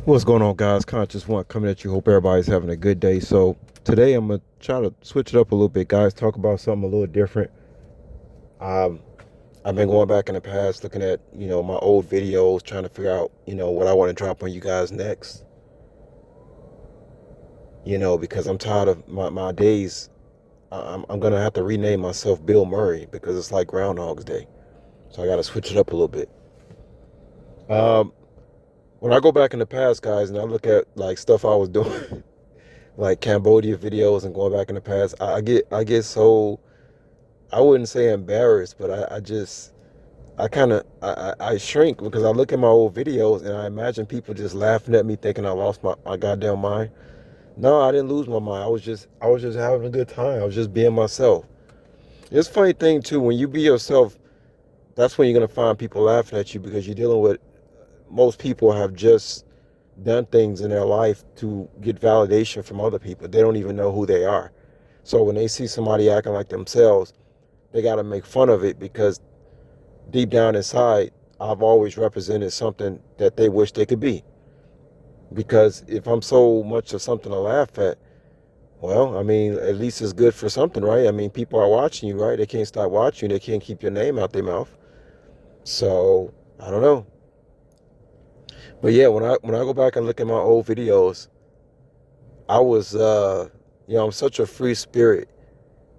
What's going on, guys? Conscious One coming at you. Hope everybody's having a good day. So today I'm gonna try to switch it up a little bit, guys. Talk about something a little different. Um, I've been going back in the past, looking at my old videos, trying to figure out what I want to drop on you guys next. Because I'm tired of my days. I'm gonna have to rename myself Bill Murray because it's like Groundhog's Day. So I got to switch it up a little bit. Um, when I go back in the past, guys, and I look at like stuff I was doing. Like Cambodia videos and going back in the past, I get so, I wouldn't say embarrassed, but I kind of I shrink because I look at my old videos and I imagine people just laughing at me thinking I lost my goddamn mind. No, I didn't lose my mind. I was just having a good time. I was just being myself. It's a funny thing too, when you be yourself, that's when you're gonna find people laughing at you because you're dealing with, most people have just done things in their life to get validation from other people. They don't even know who they are. So when they see somebody acting like themselves, they got to make fun of it because deep down inside, I've always represented something that they wish they could be. Because if I'm so much of something to laugh at, well, I mean, at least it's good for something, right? I mean, people are watching you, right? They can't stop watching you. They can't keep your name out their mouth. So I don't know. But yeah, when I go back and look at my old videos, I was, I'm such a free spirit,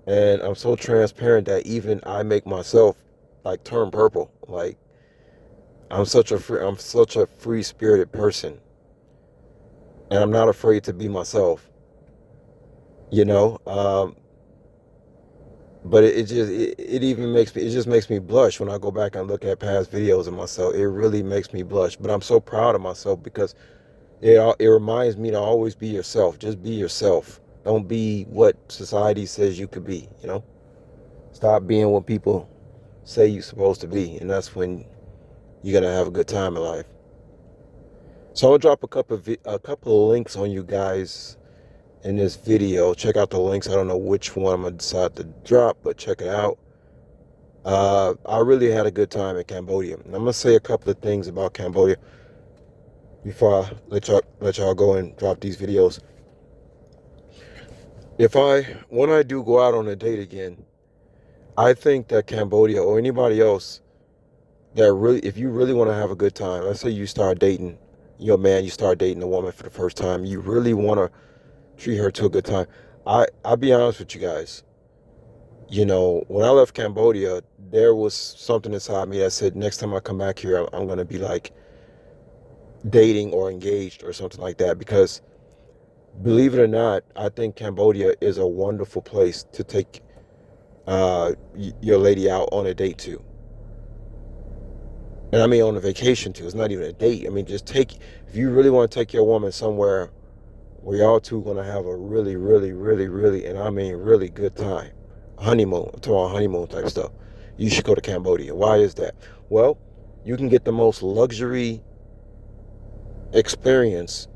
and I'm so transparent that even I make myself like turn purple. Like I'm such a free spirited person, and I'm not afraid to be myself. You know, but it even makes me, it just makes me blush when I go back and look at past videos of myself. It really makes me blush. But I'm so proud of myself because it reminds me to always be yourself. Just be yourself. Don't be what society says you could be. Stop being what people say you're supposed to be, and that's when you're gonna have a good time in life. So I'm gonna drop a couple of links on you guys in this video. Check out the links. I don't know which one I'm gonna decide to drop, but check it out. I really had a good time in Cambodia. And I'm gonna say a couple of things about Cambodia before I let y'all go and drop these videos. When I do go out on a date again, I think that Cambodia or anybody else that really, if you really want to have a good time, let's say you start dating your man, you start dating a woman for the first time, you really want to treat her to a good time. I'll be honest with you guys. When I left Cambodia, there was something inside me that said, next time I come back here, I'm gonna be like dating or engaged or something like that. Because believe it or not, I think Cambodia is a wonderful place to take your lady out on a date to. And I mean on a vacation too. It's not even a date. I mean, if you really want to take your woman somewhere where y'all two gonna have a really, really, really, really, and I mean really good time. Honeymoon, I'm talking about honeymoon type stuff. You should go to Cambodia. Why is that? Well, you can get the most luxury experience,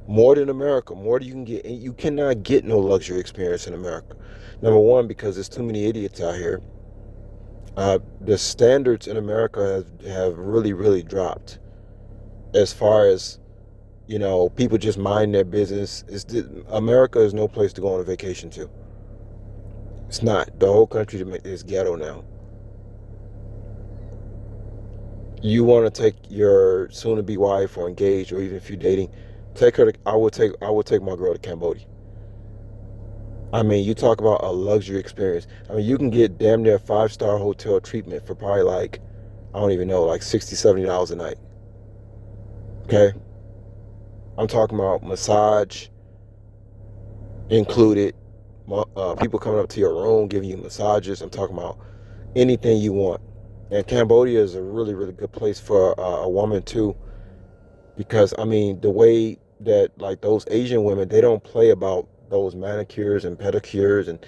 more than America, more than you can get. And you cannot get no luxury experience in America. Number one, because there's too many idiots out here. The standards in America have really, really dropped as far as people just mind their business. America is no place to go on a vacation to. It's not. The whole country is ghetto now. You want to take your soon-to-be wife or engaged, or even if you're dating, take her to. I would take my girl to Cambodia. I mean, you talk about a luxury experience. I mean, you can get damn near five-star hotel treatment for probably like, I don't even know, like $60, $70 a night. Okay, I'm talking about massage included. People coming up to your room giving you massages. I'm talking about anything you want. And Cambodia is a really, really good place for a woman too, because I mean the way that like those Asian women, they don't play about those manicures and pedicures and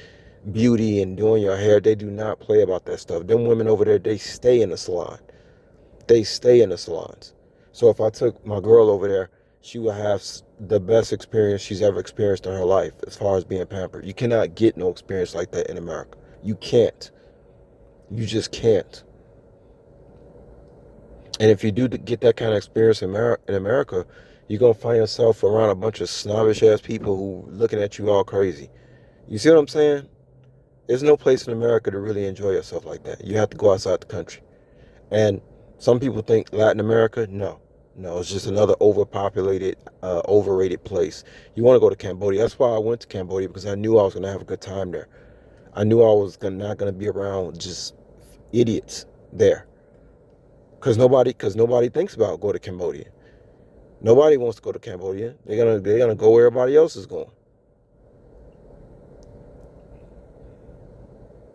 beauty and doing your hair. They do not play about that stuff. Them women over there, they stay in the salon. They stay in the salons. So if I took my girl over there, she would have the best experience she's ever experienced in her life as far as being pampered. You cannot get no experience like that in America. You can't. You just can't. And if you do get that kind of experience in America, you're gonna find yourself around a bunch of snobbish ass people who looking at you all crazy. You see what I'm saying? There's no place in America to really enjoy yourself like that. You have to go outside the country. And some people think Latin America, no. No, it's just another overpopulated, overrated place. You want to go to Cambodia. That's why I went to Cambodia, because I knew I was going to have a good time there. I knew I was not going to be around just idiots there. Because nobody thinks about going to Cambodia. Nobody wants to go to Cambodia. They're gonna go where everybody else is going.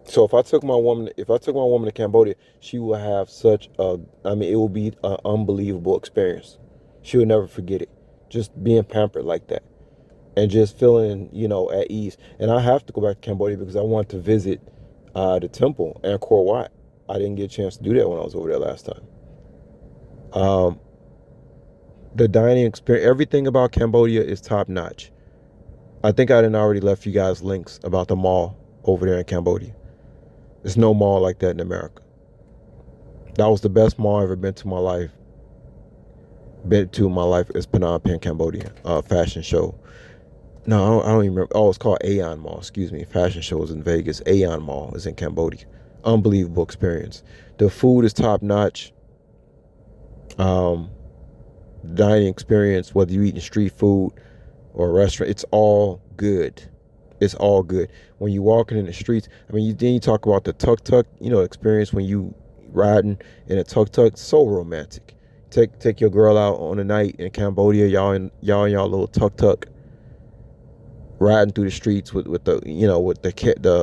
So if I took my woman to Cambodia, she will have such a, I mean, it will be an unbelievable experience. She will never forget it. Just being pampered like that, and just feeling, at ease. And I have to go back to Cambodia because I want to visit the temple, Angkor Wat. I didn't get a chance to do that when I was over there last time. Um, the dining experience, everything about Cambodia is top notch. I think I didn't already left you guys links about the mall over there in Cambodia. There's no mall like that in America. That was the best mall I've ever been to in my life. Is Phnom Penh, Cambodia. Fashion show. No, I don't even remember. Oh, it's called Aeon Mall. Excuse me. Fashion show is in Vegas. Aeon Mall is in Cambodia. Unbelievable experience. The food is top notch. Um, Dining experience, whether you eating street food or a restaurant, it's all good. It's all good. When you walking in the streets, I mean, then you talk about the tuk-tuk, experience when you riding in a tuk-tuk, so romantic. Take your girl out on a night in Cambodia, y'all little tuk-tuk, riding through the streets with the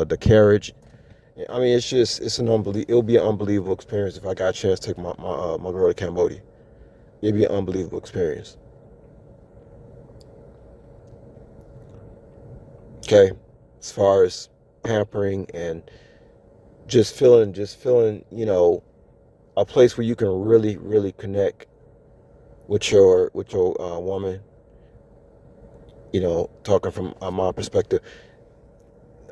the carriage. I mean, it'll be an unbelievable experience if I got a chance to take my girl to Cambodia. It'd be an unbelievable experience. Okay, as far as pampering and just feeling, a place where you can really, really connect with your woman. Talking from my perspective,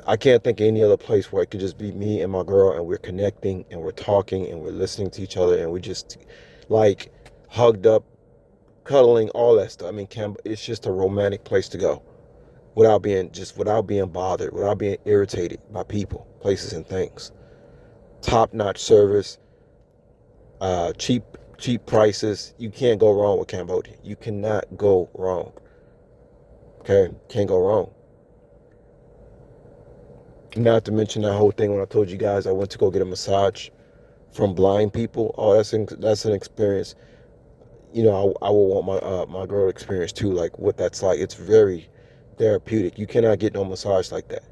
I can't think of any other place where it could just be me and my girl, and we're connecting and we're talking and we're listening to each other, and we just like hugged up, cuddling, all that stuff. I mean, it's just a romantic place to go without being bothered, without being irritated by people, places, and things. Top notch service, cheap prices. You can't go wrong with Cambodia. You cannot go wrong. Okay, can't go wrong. Not to mention that whole thing when I told you guys I went to go get a massage from blind people. Oh, that's an experience. I will want my girl to experience too, like what that's like. It's very therapeutic. You cannot get no massage like that.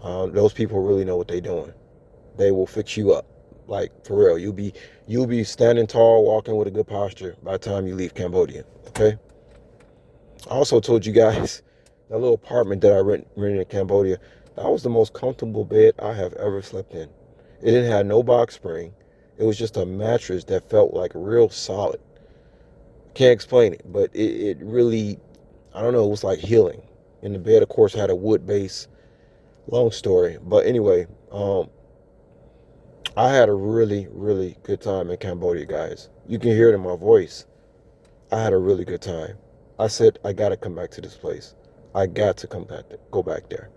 Those people really know what they're doing. They will fix you up, like for real. You'll be standing tall, walking with a good posture by the time you leave Cambodia. Okay. I also told you guys that little apartment that I rented in Cambodia. That was the most comfortable bed I have ever slept in. It didn't have no box spring. It was just a mattress that felt like real solid. Can't explain it, but it really, I don't know, it was like healing. And the bed, of course, had a wood base. Long story. But anyway, I had a really, really good time in Cambodia, guys. You can hear it in my voice. I had a really good time. I said, I got to come back to this place. I got to go back there.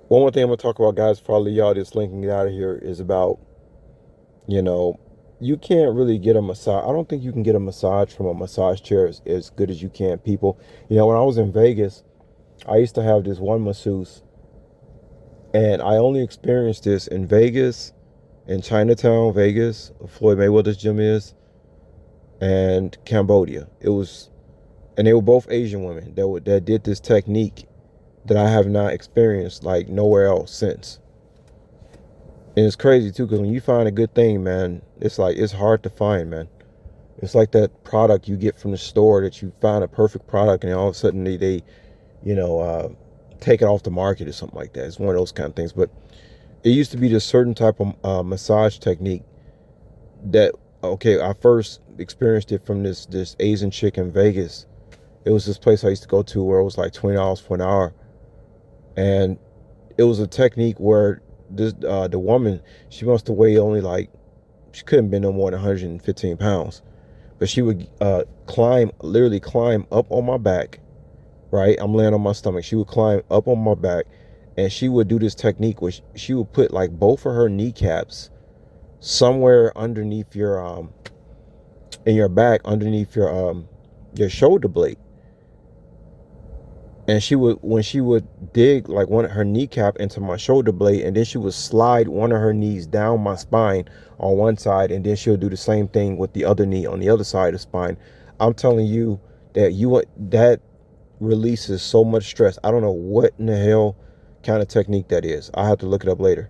One more thing I'm going to talk about, guys, before I leave y'all this link and get out of here, is about, you know, you can't really get a massage. I don't think you can get a massage from a massage chair as good as you can, people. When I was in Vegas, I used to have this one masseuse, and I only experienced this in Vegas, in Chinatown, Vegas, Floyd Mayweather's gym is, and Cambodia. And they were both Asian women that did this technique that I have not experienced like nowhere else since. And it's crazy too, because when you find a good thing, man, it's hard to find, man. It's like that product you get from the store that you find a perfect product, and all of a sudden they take it off the market or something like that. It's one of those kind of things. But it used to be this certain type of massage technique that, okay, I first experienced it from this Asian chick in Vegas, It was this place I used to go to where it was like $20 for an hour, and it was a technique where this the woman, she must have weighed only like, she couldn't be no more than 115 pounds, but she would literally climb up on my back. Right, I'm laying on my stomach. She would climb up on my back, and she would do this technique which she would put like both of her kneecaps somewhere underneath your in your back, underneath your shoulder blade. And she would, when she would dig like one of her kneecap into my shoulder blade, and then she would slide one of her knees down my spine on one side, and then she'll do the same thing with the other knee on the other side of the spine. I'm telling you that releases so much stress. I don't know what in the hell kind of technique that is. I have to look it up later,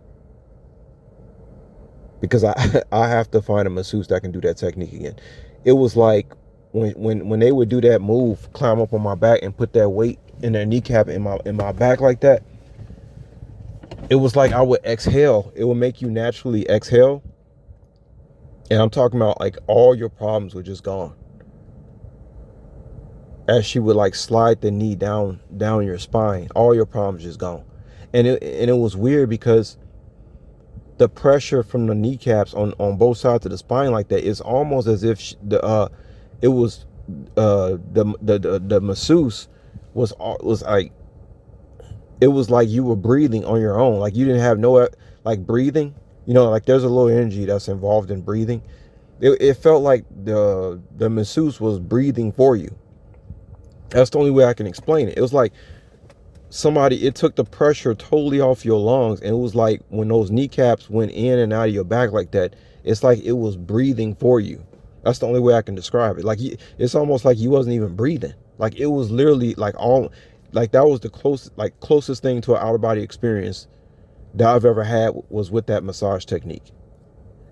because I have to find a masseuse that can do that technique again. It was like when they would do that move, climb up on my back and put that weight in their kneecap in my back like that. It was like I would exhale. It would make you naturally exhale, and I'm talking about like all your problems were just gone, as she would like slide the knee down your spine. All your problems just gone. And it was weird because the pressure from the kneecaps on both sides of the spine like that is almost as if the masseuse was like, it was like you were breathing on your own. Like you didn't have no like breathing. You know, like there's a little energy that's involved in breathing. It felt like the masseuse was breathing for you. That's the only way I can explain it. It was like it took the pressure totally off your lungs, and it was like when those kneecaps went in and out of your back like that, it's like it was breathing for you. That's the only way I can describe it. Like it's almost like you wasn't even breathing. Like it was literally like that was the closest thing to an outer body experience that I've ever had, was with that massage technique.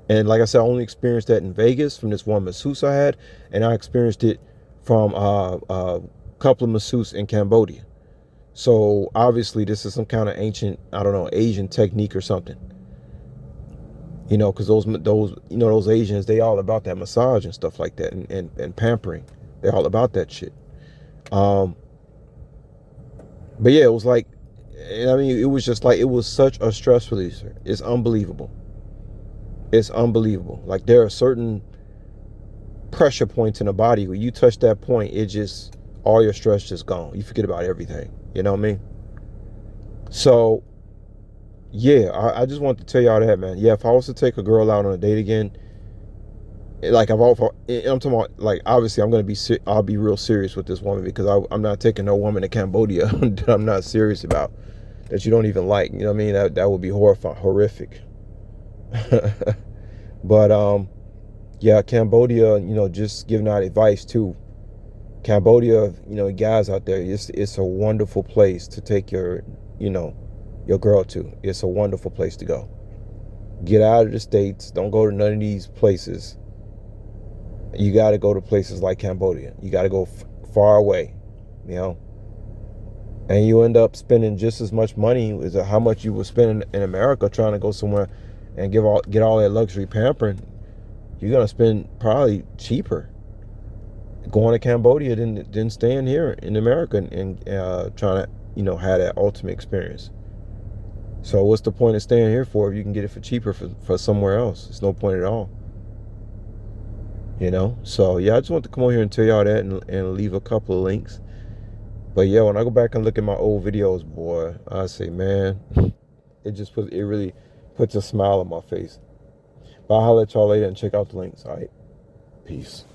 And like I said, I only experienced that in Vegas from this one masseuse I had, and I experienced it from a couple of masseuses in Cambodia. So obviously this is some kind of ancient, I don't know, Asian technique or something. You know, because those Asians, they all about that massage and stuff like that, and pampering. They're all about that shit. But yeah, it was like, I mean, it was just like, it was such a stress releaser. It's unbelievable. It's unbelievable. Like there are certain pressure points in the body where you touch that point, it just, all your stress just gone. You forget about everything. You know what I mean? So yeah, I just want to tell y'all that, man. Yeah, if I was to take a girl out on a date again, like I'm talking about, like obviously I'll be real serious with this woman, because I'm not taking no woman to Cambodia that I'm not serious about, that you don't even like. You know what I mean? That would be horrific. But yeah, Cambodia, you know, just giving out advice too. Cambodia, you know, guys out there, it's a wonderful place to take your girl to. It's a wonderful place to go. Get out of the States. Don't go to none of these places. You got to go to places like Cambodia. You got to go far away, you know. And you end up spending just as much money as how much you would spend in America trying to go somewhere and get all that luxury pampering. You're going to spend probably cheaper going to Cambodia than staying here in America and trying to, you know, have that ultimate experience. So what's the point of staying here for if you can get it for cheaper for somewhere else? It's no point at all. You know? So yeah, I just want to come on here and tell y'all that, and leave a couple of links. But yeah, when I go back and look at my old videos, boy, I say, man, it really puts a smile on my face. But I'll holler at y'all later and check out the links. All right. Peace.